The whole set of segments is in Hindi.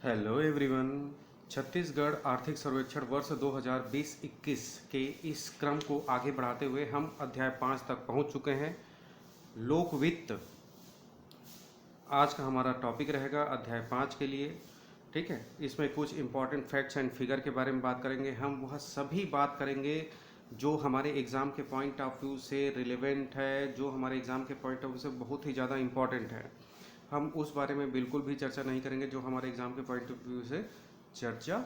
Hello everyone. छत्तीसगढ़ आर्थिक सर्वेक्षण वर्ष 2020-21 के इस क्रम को आगे बढ़ाते हुए हम अध्याय 5 तक पहुंच चुके हैं। लोक वित्त आज का हमारा टॉपिक रहेगा अध्याय 5 के लिए। ठीक है, इसमें कुछ इंपॉर्टेंट फैक्ट्स एंड फिगर के बारे में बात करेंगे। हम वह सभी बात करेंगे जो हमारे एग्ज़ाम के पॉइंट ऑफ व्यू से रिलेवेंट है, जो हमारे एग्ज़ाम के पॉइंट ऑफ व्यू से बहुत ही ज़्यादा इंपॉर्टेंट है। हम उस बारे में बिल्कुल भी चर्चा नहीं करेंगे जो हमारे एग्ज़ाम के पॉइंट ऑफ व्यू से चर्चा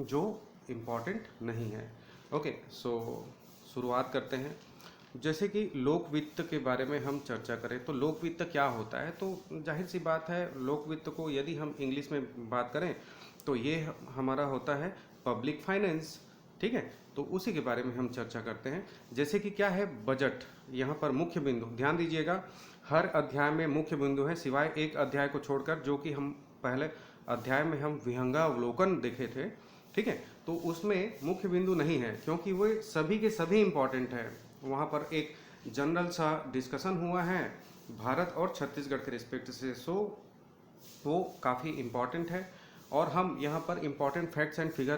जो इम्पॉर्टेंट नहीं है। ओके, सो शुरुआत करते हैं। जैसे कि लोक वित्त के बारे में हम चर्चा करें तो लोक वित्त क्या होता है, तो जाहिर सी बात है लोक वित्त को यदि हम इंग्लिश में बात करें तो ये हमारा होता है पब्लिक फाइनेंस। ठीक है, तो उसी के बारे में हम चर्चा करते हैं। जैसे कि क्या है बजट, यहाँ पर मुख्य बिंदु ध्यान दीजिएगा, हर अध्याय में मुख्य बिंदु है सिवाय एक अध्याय को छोड़कर जो कि हम पहले अध्याय में हम विहंगावलोकन देखे थे। ठीक है, तो उसमें मुख्य बिंदु नहीं है क्योंकि वो सभी के सभी इम्पॉर्टेंट है। वहाँ पर एक जनरल सा डिस्कशन हुआ है भारत और छत्तीसगढ़ के रिस्पेक्ट से, सो वो काफ़ी इम्पॉर्टेंट है और हम यहाँ पर इम्पॉर्टेंट फैक्ट्स एंड फिगर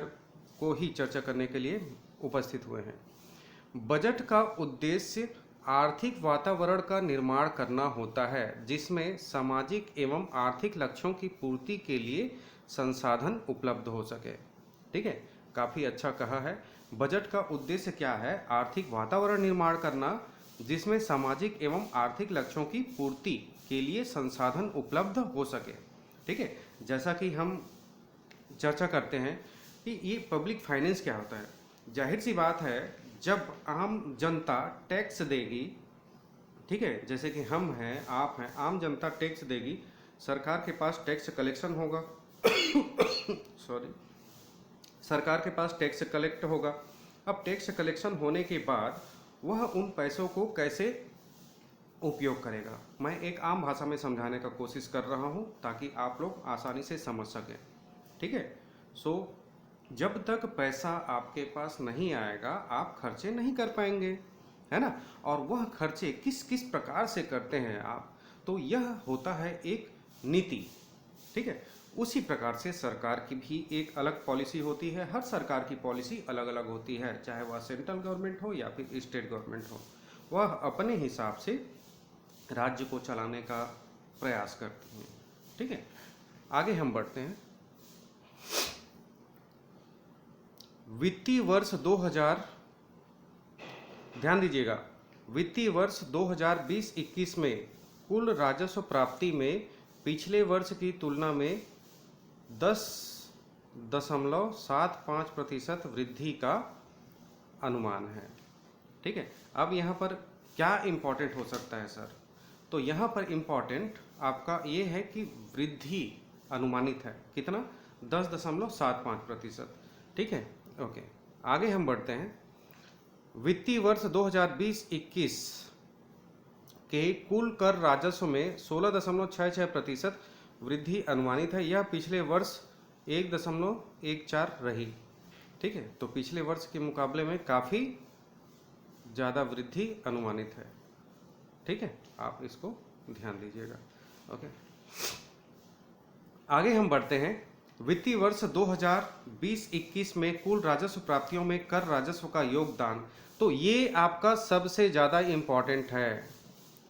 को ही चर्चा करने के लिए उपस्थित हुए हैं। बजट का उद्देश्य आर्थिक वातावरण का निर्माण करना होता है जिसमें सामाजिक एवं आर्थिक लक्ष्यों की पूर्ति के लिए संसाधन उपलब्ध हो सके। ठीक है, काफ़ी अच्छा कहा है। बजट का उद्देश्य क्या है? आर्थिक वातावरण निर्माण करना जिसमें सामाजिक एवं आर्थिक लक्ष्यों की पूर्ति के लिए संसाधन उपलब्ध हो सके। ठीक है, जैसा कि हम चर्चा करते हैं कि ये पब्लिक फाइनेंस क्या होता है। जाहिर सी बात है जब आम जनता टैक्स देगी, ठीक है, जैसे कि हम हैं आप हैं, आम जनता टैक्स देगी, सरकार के पास टैक्स कलेक्शन होगा सॉरी, सरकार के पास टैक्स कलेक्ट होगा। अब टैक्स कलेक्शन होने के बाद वह उन पैसों को कैसे उपयोग करेगा, मैं एक आम भाषा में समझाने का कोशिश कर रहा हूँ ताकि आप लोग आसानी से समझ सकें। ठीक है, सो जब तक पैसा आपके पास नहीं आएगा आप खर्चे नहीं कर पाएंगे, है ना। और वह खर्चे किस किस प्रकार से करते हैं आप, तो यह होता है एक नीति। ठीक है, उसी प्रकार से सरकार की भी एक अलग पॉलिसी होती है। हर सरकार की पॉलिसी अलग अलग होती है, चाहे वह सेंट्रल गवर्नमेंट हो या फिर स्टेट गवर्नमेंट हो, वह अपने हिसाब से राज्य को चलाने का प्रयास करती हैं। ठीक है, आगे हम बढ़ते हैं। वित्तीय वर्ष 2000, ध्यान दीजिएगा, वित्तीय वर्ष 2020-21 में कुल राजस्व प्राप्ति में पिछले वर्ष की तुलना में 10.75% वृद्धि का अनुमान है। ठीक है, अब यहाँ पर क्या इम्पोर्टेंट हो सकता है सर, तो यहाँ पर इम्पोर्टेंट आपका ये है कि वृद्धि अनुमानित है कितना, 10.75%। ठीक है, ओके, आगे हम बढ़ते हैं। वित्तीय वर्ष 2020-21 के कुल कर राजस्व में 16.66% वृद्धि अनुमानित है। यह पिछले वर्ष 1.14 रही। ठीक है, तो पिछले वर्ष के मुकाबले में काफ़ी ज़्यादा वृद्धि अनुमानित है। ठीक है, आप इसको ध्यान दीजिएगा। ओके, आगे हम बढ़ते हैं। वित्तीय वर्ष 2020-21 में कुल राजस्व प्राप्तियों में कर राजस्व का योगदान, तो ये आपका सबसे ज़्यादा इम्पॉर्टेंट है।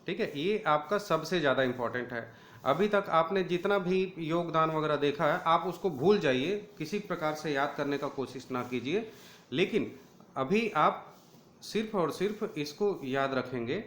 ठीक है, ये आपका सबसे ज़्यादा इम्पॉर्टेंट है। अभी तक आपने जितना भी योगदान वगैरह देखा है आप उसको भूल जाइए, किसी प्रकार से याद करने का कोशिश ना कीजिए, लेकिन अभी आप सिर्फ और सिर्फ इसको याद रखेंगे।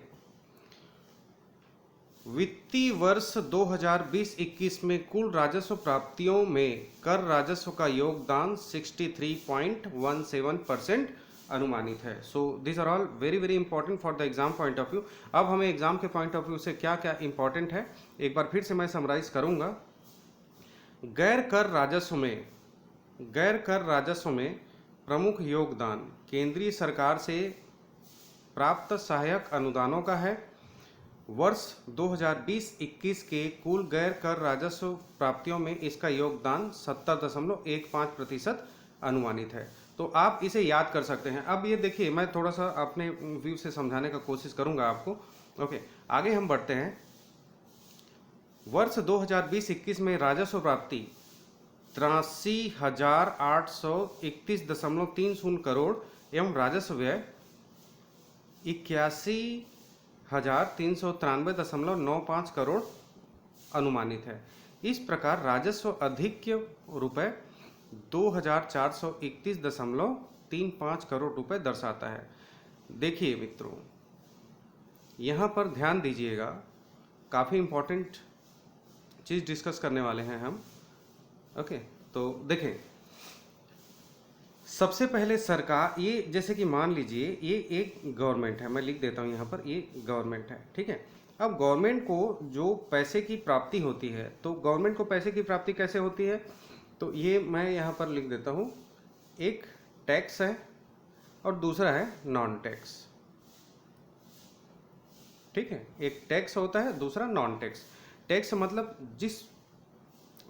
वित्तीय वर्ष 2020-21 में कुल राजस्व प्राप्तियों में कर राजस्व का योगदान 63.17% अनुमानित है। So this are all very very important for the exam point of view. अब हमें एग्जाम के पॉइंट ऑफ व्यू से क्या क्या इंपॉर्टेंट है एक बार फिर से मैं समराइज करूंगा। गैर कर राजस्व में प्रमुख योगदान केंद्रीय सरकार से प्राप्त सहायक अनुदानों का है। वर्ष 2020-21 के कुल गैर कर राजस्व प्राप्तियों में इसका योगदान 70.15% अनुमानित है। तो आप इसे याद कर सकते हैं। अब ये देखिए, मैं थोड़ा सा अपने व्यू से समझाने का कोशिश करूंगा आपको। ओके, आगे हम बढ़ते हैं। वर्ष 2020-21 में राजस्व प्राप्ति 83,831.30 करोड़ एवं राजस्व व्यय 81,393.95 करोड़ अनुमानित है। इस प्रकार राजस्व अधिक्य रुपए 2,431.35 करोड़ रुपए दर्शाता है। देखिए मित्रों, यहाँ पर ध्यान दीजिएगा, काफ़ी इम्पोर्टेंट चीज़ डिस्कस करने वाले हैं हम। ओके, तो देखें, सबसे पहले सरकार, ये जैसे कि मान लीजिए ये एक गवर्नमेंट है, मैं लिख देता हूँ यहाँ पर, ये गवर्नमेंट है, ठीक है। अब गवर्नमेंट को जो पैसे की प्राप्ति होती है, तो गवर्नमेंट को पैसे की प्राप्ति कैसे होती है, तो ये मैं यहाँ पर लिख देता हूँ, एक टैक्स है और दूसरा है नॉन टैक्स, ठीक है। एक टैक्स होता है, दूसरा नॉन टैक्स। टैक्स मतलब जिस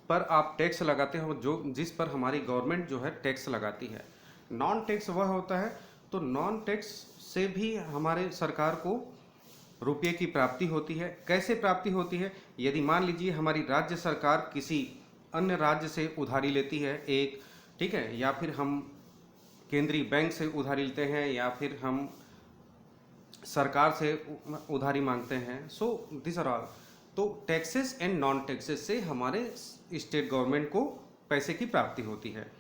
पर आप टैक्स लगाते हो, जो जिस पर हमारी गवर्नमेंट जो है टैक्स लगाती है। नॉन टैक्स वह होता है, तो नॉन टैक्स से भी हमारे सरकार को रुपये की प्राप्ति होती है। कैसे प्राप्ति होती है, यदि मान लीजिए हमारी राज्य सरकार किसी अन्य राज्य से उधारी लेती है एक, ठीक है, या फिर हम केंद्रीय बैंक से उधारी लेते हैं, या फिर हम सरकार से उधारी मांगते हैं, सो दिस आर ऑल। तो टैक्सेस एंड नॉन टैक्सेस से हमारे स्टेट गवर्नमेंट को पैसे की प्राप्ति होती है।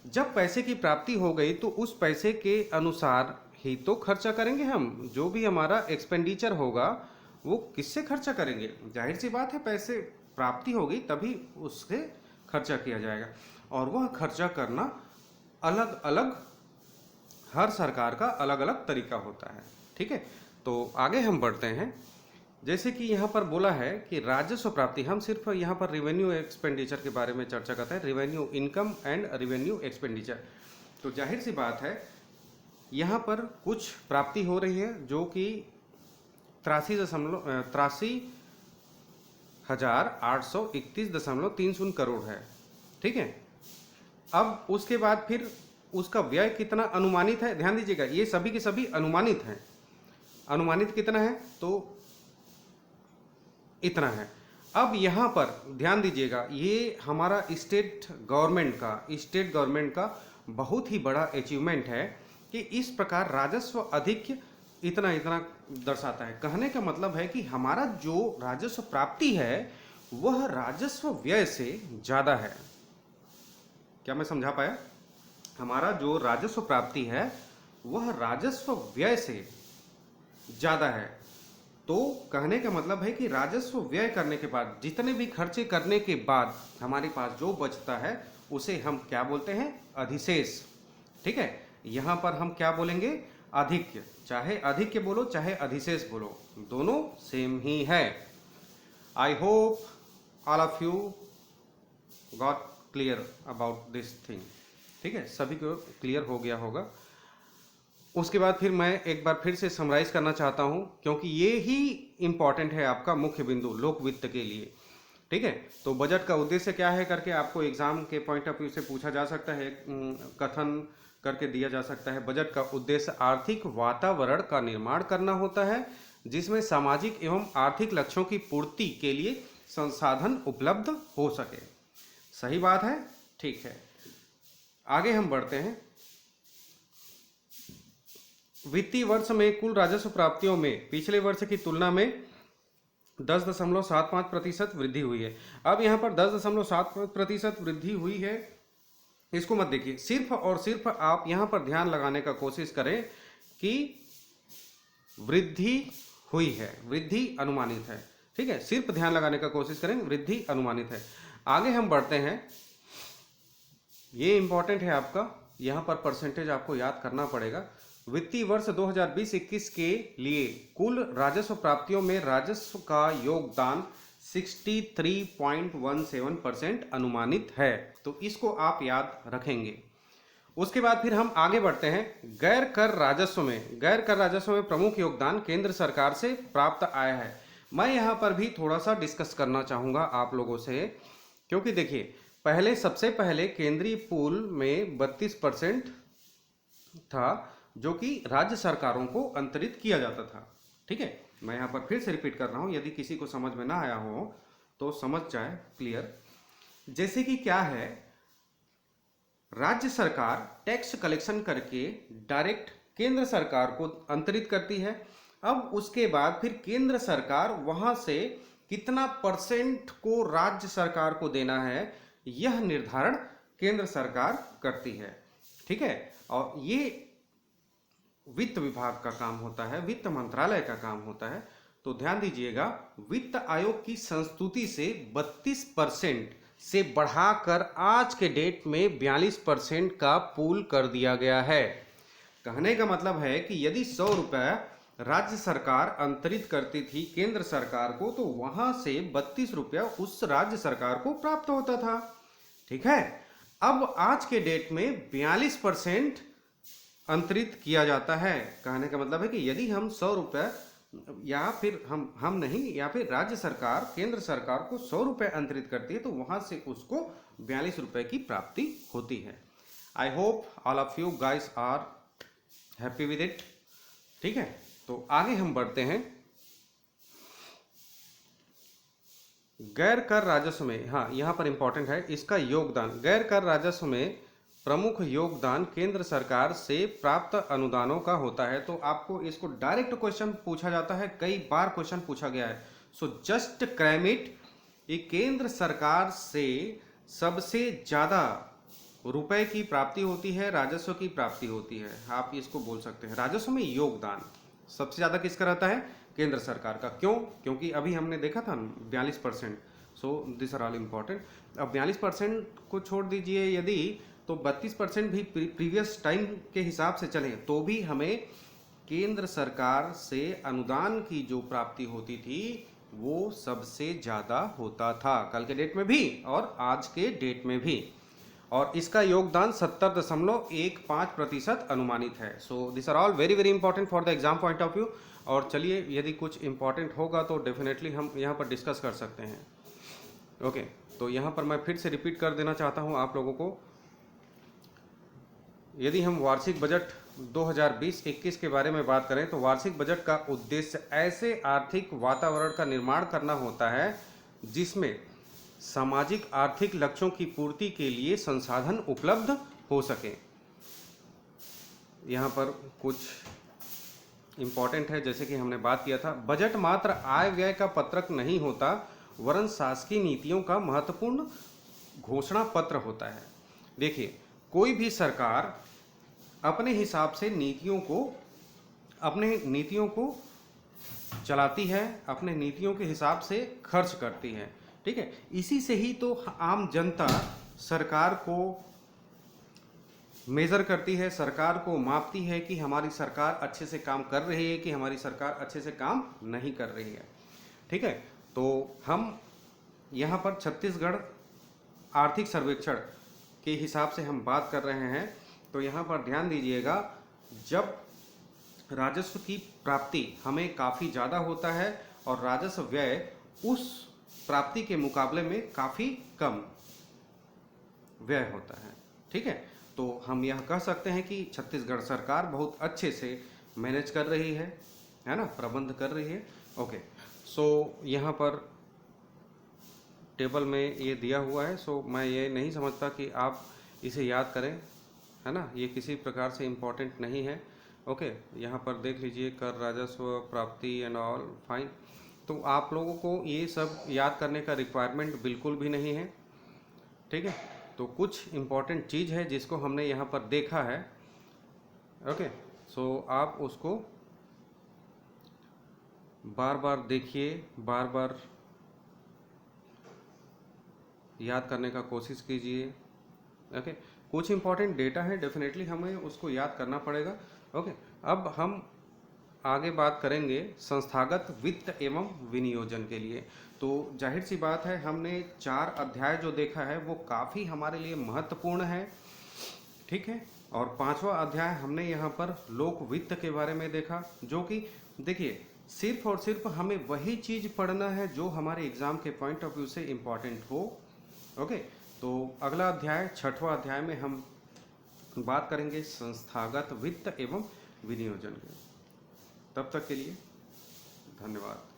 जब पैसे की प्राप्ति हो गई तो उस पैसे के अनुसार ही तो खर्चा करेंगे हम। जो भी हमारा एक्सपेंडिचर होगा वो किससे खर्चा करेंगे, जाहिर सी बात है, पैसे प्राप्ति होगी तभी उससे खर्चा किया जाएगा। और वह खर्चा करना अलग अलग, हर सरकार का अलग अलग तरीका होता है, ठीक है। तो आगे हम बढ़ते हैं। जैसे कि यहाँ पर बोला है कि राजस्व प्राप्ति, हम सिर्फ यहाँ पर रेवेन्यू एक्सपेंडिचर के बारे में चर्चा करते हैं, revenue income and revenue expenditure. तो जाहिर सी बात है यहाँ पर कुछ प्राप्ति हो रही है जो कि 83,831.30 करोड़ है, ठीक है। अब उसके बाद फिर उसका व्यय कितना अनुमानित है, ध्यान दीजिएगा, ये सभी के सभी अनुमानित हैं। अनुमानित कितना है, तो इतना है। अब यहाँ पर ध्यान दीजिएगा, ये हमारा स्टेट गवर्नमेंट का बहुत ही बड़ा अचीवमेंट है कि इस प्रकार राजस्व अधिक इतना दर्शाता है। कहने का मतलब है कि हमारा जो राजस्व प्राप्ति है वह राजस्व व्यय से ज़्यादा है। क्या मैं समझा पाया? हमारा जो राजस्व प्राप्ति है वह राजस्व व्यय से ज़्यादा है। तो कहने का मतलब है कि राजस्व व्यय करने के बाद, जितने भी खर्चे करने के बाद हमारे पास जो बचता है उसे हम क्या बोलते हैं, अधिशेष, ठीक है। यहाँ पर हम क्या बोलेंगे, अधिक्य। चाहे अधिक्य बोलो चाहे अधिशेष बोलो, दोनों सेम ही है। I hope all of you got clear about this thing, ठीक है, सभी को क्लियर हो गया होगा। उसके बाद फिर मैं एक बार फिर से समराइज करना चाहता हूं, क्योंकि ये ही इंपॉर्टेंट है आपका मुख्य बिंदु लोक वित्त के लिए, ठीक है। तो बजट का उद्देश्य क्या है करके आपको एग्जाम के पॉइंट ऑफ व्यू से पूछा जा सकता है, कथन करके दिया जा सकता है। बजट का उद्देश्य आर्थिक वातावरण का निर्माण करना होता है जिसमें सामाजिक एवं आर्थिक लक्ष्यों की पूर्ति के लिए संसाधन उपलब्ध हो सके। सही बात है, ठीक है। आगे हम बढ़ते हैं। वित्तीय वर्ष में कुल राजस्व प्राप्तियों में पिछले वर्ष की तुलना में 10.75% वृद्धि हुई है। अब यहाँ पर 10.75% वृद्धि हुई है, इसको मत देखिए, सिर्फ और सिर्फ आप यहाँ पर ध्यान लगाने का कोशिश करें कि वृद्धि हुई है, वृद्धि अनुमानित है, ठीक है। सिर्फ ध्यान लगाने का कोशिश करें, वृद्धि अनुमानित है। आगे हम बढ़ते हैं। ये इंपॉर्टेंट है आपका, यहाँ पर परसेंटेज आपको याद करना पड़ेगा। वित्तीय वर्ष 2020-21 के लिए कुल राजस्व प्राप्तियों में राजस्व का योगदान 63.17% अनुमानित है, तो इसको आप याद रखेंगे। उसके बाद फिर हम आगे बढ़ते हैं। गैर कर राजस्व में प्रमुख योगदान केंद्र सरकार से प्राप्त आया है। मैं यहाँ पर भी थोड़ा सा डिस्कस करना चाहूँगा आप लोगों से, क्योंकि देखिए, सबसे पहले केंद्रीय पूल में 32% था जो कि राज्य सरकारों को अंतरित किया जाता था, ठीक है। मैं यहाँ पर फिर से रिपीट कर रहा हूँ, यदि किसी को समझ में ना आया हो तो समझ जाए क्लियर। जैसे कि क्या है, राज्य सरकार टैक्स कलेक्शन करके डायरेक्ट केंद्र सरकार को अंतरित करती है। अब उसके बाद फिर केंद्र सरकार वहां से कितना परसेंट को राज्य सरकार को देना है, यह निर्धारण केंद्र सरकार करती है। ठीक है, और ये वित्त विभाग का काम होता है, वित्त मंत्रालय का काम होता है। तो ध्यान दीजिएगा, वित्त आयोग की संस्तुति से 32% से बढ़ाकर आज के डेट में 42% का पूल कर दिया गया है। कहने का मतलब है कि यदि 100 रुपए राज्य सरकार अंतरित करती थी केंद्र सरकार को, तो वहां से 32 रुपया उस राज्य सरकार को प्राप्त होता था। ठीक है, अब आज के डेट में 42% अंतरित किया जाता है। कहने का मतलब है कि यदि हम 100 रुपये या फिर हम नहीं, या फिर राज्य सरकार केंद्र सरकार को 100 रुपये अंतरित करती है, तो वहां से उसको 42 रुपये की प्राप्ति होती है। I hope all of you guys are happy with it. ठीक है, तो आगे हम बढ़ते हैं। गैर कर राजस्व में, हाँ यहाँ पर इंपॉर्टेंट है इसका योगदान। गैर कर राजस्व में प्रमुख योगदान केंद्र सरकार से प्राप्त अनुदानों का होता है। तो आपको इसको डायरेक्ट क्वेश्चन पूछा जाता है, कई बार क्वेश्चन पूछा गया है। So just cram it. ये केंद्र सरकार से सबसे ज्यादा रुपए की प्राप्ति होती है, राजस्व की प्राप्ति होती है, आप इसको बोल सकते हैं। राजस्व में योगदान सबसे ज्यादा किसका रहता है? केंद्र सरकार का। क्यों? क्योंकि अभी हमने देखा था 42%। So this are all important. अब 42% को छोड़ दीजिए, यदि तो 32% भी प्रीवियस टाइम के हिसाब से चले तो भी हमें केंद्र सरकार से अनुदान की जो प्राप्ति होती थी वो सबसे ज्यादा होता था, कल के डेट में भी और आज के डेट में भी। और इसका योगदान 70.15% अनुमानित है। So this are all very very important for the exam point of view. और चलिए, यदि कुछ इंपॉर्टेंट होगा तो डेफिनेटली हम यहाँ पर डिस्कस कर सकते हैं। ओके, तो यहाँ पर मैं फिर से रिपीट कर देना चाहता हूँ आप लोगों को। यदि हम वार्षिक बजट 2020-21 के बारे में बात करें तो वार्षिक बजट का उद्देश्य ऐसे आर्थिक वातावरण का निर्माण करना होता है जिसमें सामाजिक आर्थिक लक्ष्यों की पूर्ति के लिए संसाधन उपलब्ध हो सके। यहाँ पर कुछ इंपॉर्टेंट है, जैसे कि हमने बात किया था, बजट मात्र आय व्यय का पत्रक नहीं होता वरन शासकीय नीतियों का महत्वपूर्ण घोषणा पत्र होता है। देखिए, कोई भी सरकार अपने हिसाब से अपने नीतियों को चलाती है, अपने नीतियों के हिसाब से खर्च करती है। ठीक है, इसी से ही तो आम जनता सरकार को मेजर करती है, सरकार को मापती है कि हमारी सरकार अच्छे से काम कर रही है कि हमारी सरकार अच्छे से काम नहीं कर रही है। ठीक है, तो हम यहाँ पर छत्तीसगढ़ आर्थिक सर्वेक्षण के हिसाब से हम बात कर रहे हैं। तो यहाँ पर ध्यान दीजिएगा, जब राजस्व की प्राप्ति हमें काफ़ी ज़्यादा होता है और राजस्व व्यय उस प्राप्ति के मुकाबले में काफ़ी कम व्यय होता है। ठीक है, तो हम यह कह सकते हैं कि छत्तीसगढ़ सरकार बहुत अच्छे से मैनेज कर रही है ना, प्रबंध कर रही है। ओके, सो यहाँ पर टेबल में ये दिया हुआ है। सो मैं ये नहीं समझता कि आप इसे याद करें, है ना, ये किसी प्रकार से इम्पोर्टेंट नहीं है। ओके, यहाँ पर देख लीजिए, कर राजस्व प्राप्ति एंड ऑल फाइन। तो आप लोगों को ये सब याद करने का रिक्वायरमेंट बिल्कुल भी नहीं है। ठीक है, तो कुछ इम्पोर्टेंट चीज़ है जिसको हमने यहाँ पर देखा है। ओके, सो आप उसको बार बार देखिए, बार बार याद करने का कोशिश कीजिए। ओके, कुछ इंपॉर्टेंट डेटा है, डेफिनेटली हमें उसको याद करना पड़ेगा। ओके, अब हम आगे बात करेंगे संस्थागत वित्त एवं विनियोजन के लिए। तो जाहिर सी बात है, हमने 4 अध्याय जो देखा है वो काफ़ी हमारे लिए महत्वपूर्ण है। ठीक है, और 5वां अध्याय हमने यहाँ पर लोक वित्त के बारे में देखा, जो कि देखिए सिर्फ और सिर्फ हमें वही चीज़ पढ़ना है जो हमारे एग्जाम के पॉइंट ऑफ व्यू से इम्पॉर्टेंट हो। ओके, तो अगला अध्याय 6वां अध्याय में हम बात करेंगे संस्थागत वित्त एवं विनियोजन के। तब तक के लिए धन्यवाद।